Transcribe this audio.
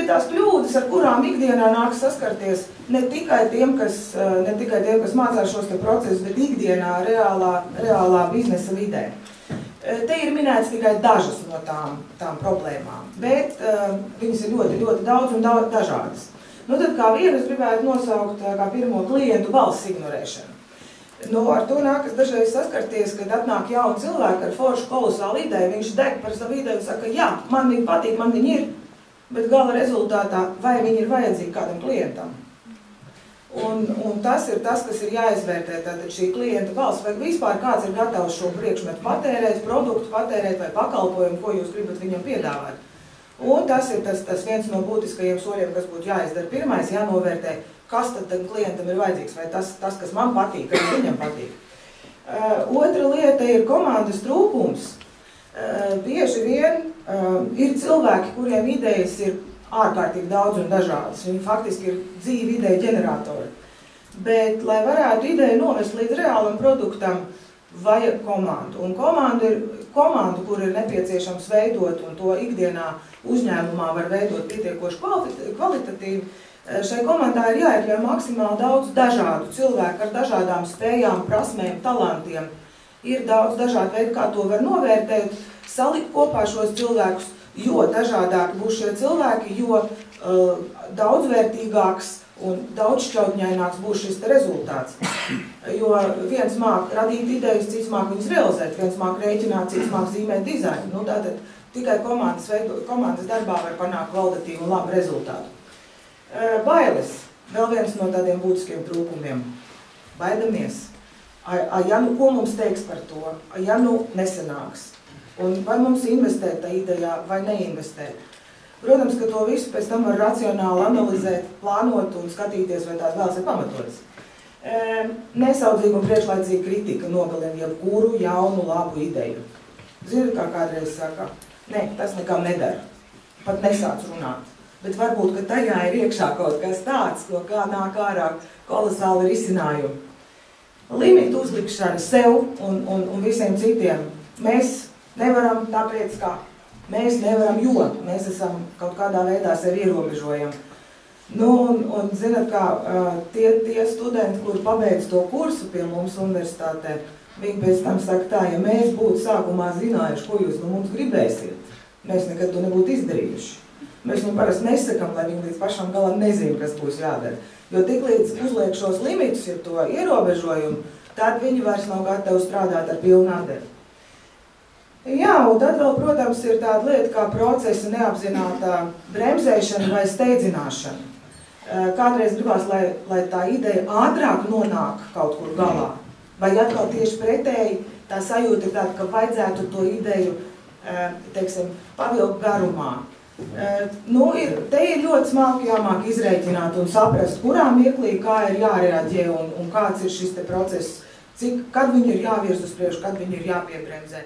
ir tās kļūdas, ar kurām ikdienā nāk saskarties ne tikai tiem, kas mācās šos te procesus, bet ikdienā reālā biznesa vidē. Te ir minēts tikai dažas no tām problēmām, bet viņas ir ļoti, ļoti daudz un dažādas. Nu tad kā vienu es gribētu nosaukt kā pirmo klientu balss ignorēšanu. Nu, ar to nākas dažreiz saskarties, kad atnāk jauni cilvēki ar foršu kolosālu ideju, viņš deg par savu ideju un saka, jā, man viņi patīk, man viņi ir, bet gala rezultātā, vai viņi ir vajadzīgi kādam klientam. Un tas ir tas, kas ir jāizvērtē, tātad šī klienta balss, vai vispār kāds ir gatavs šo priekšmetu patērēt, produktu patērēt vai pakalpojumu, ko jūs gribat viņam piedāvāt. Un tas ir tas viens no būtiskajiem soļiem, kas būtu jāizdara. Pirmais, jānovērtē, kas tad klientam ir vajadzīgs, vai tas, kas man patīk, kas viņam patīk. Otra lieta ir komandas trūkums. Bieži vien ir cilvēki, kuriem idejas ir ārkārtīgi daudz un dažādas. Viņi faktiski ir dzīvi ideja ģeneratori. Bet, lai varētu ideju novest līdz reālam produktam, vajag komandu. Un komandu, kur ir nepieciešams veidot, un to ikdienā uzņēmumā var veidot pietiekoši kvalitatīvi, šai komandā ir jāiekļauj maksimāli daudz dažādu cilvēku ar dažādām spējām, prasmēm, talantiem. Ir daudz dažādu veidu, kā to var novērtēt, salikt kopā šos cilvēkus, jo dažādāki būs šie cilvēki, jo daudzvērtīgāks un daudzšķautņaināks būs šis rezultāts. Jo viens māk radīt idejas, cits māk viņas realizēt, viens māk rēķināt, cits māk zīmēt dizainu. Nu, tātad tikai komandas darbā var panākt kvalitatīvu un labu rezultātu. Bailes. Vēl viens no tādiem būtiskiem trūkumiem. Baidamies. Ja nu ko mums teiks par to? Ja nu nesanāks? Un vai mums investēt tā idejā vai neinvestēt? Protams, ka to visu pēc tam var racionāli analizēt, plānot un skatīties, vai tās vēlas ir pamatotas. Nesaudzīga un priekšlaicīga kritika nogalina jebkuru jaunu, labu ideju. Ziniet, kā kādreiz saka, ne, tas nekam nedara, pat nesāc runāt. Bet varbūt, ka tajā ir iekšā kaut kas tāds, no kā nāk ārā kolosāli risinājumi. Limitu uzlikšana sev un visiem citiem. Mēs nevaram tāpēc, kā mēs nevaram, jo mēs esam kaut kādā veidā sevi ierobežojam. Nu, un zināt, kā tie studenti, kuri pabeidz to kursu pie mums universitātē, viņi pēc tam saka tā, ja mēs būtu sākumā zinājuši, ko jūs no mums gribēsiet, mēs nekad to nebūtu izdarījuši. Mēs viņam parasti nesakam, lai viņi līdz pašam galam nezina, kas būs jādara. Jo tiklīdz uzliek šos limitus, ja to ierobežojumu, tad viņi vairs nav gatavi strādāt ar pilnu adeli. Jā, un tad vēl, protams, ir tāda lieta kā procesa neapzinātā bremzēšana vai steidzināšana. Kādreiz gribās, lai tā ideja ātrāk nonāk kaut kur galā. Vai atkal tieši pretēji tā sajūta ir tāda, ka vajadzētu to ideju, teiksim, pavilkt garumā. Nu, te ir ļoti smalki jāmāk izrēķināt un saprast, kurā mirklī kā ir jāreaģē un kāds ir šis te process, kad viņi ir jāvirz uz priekšu, kad viņi ir jāpiebremzē.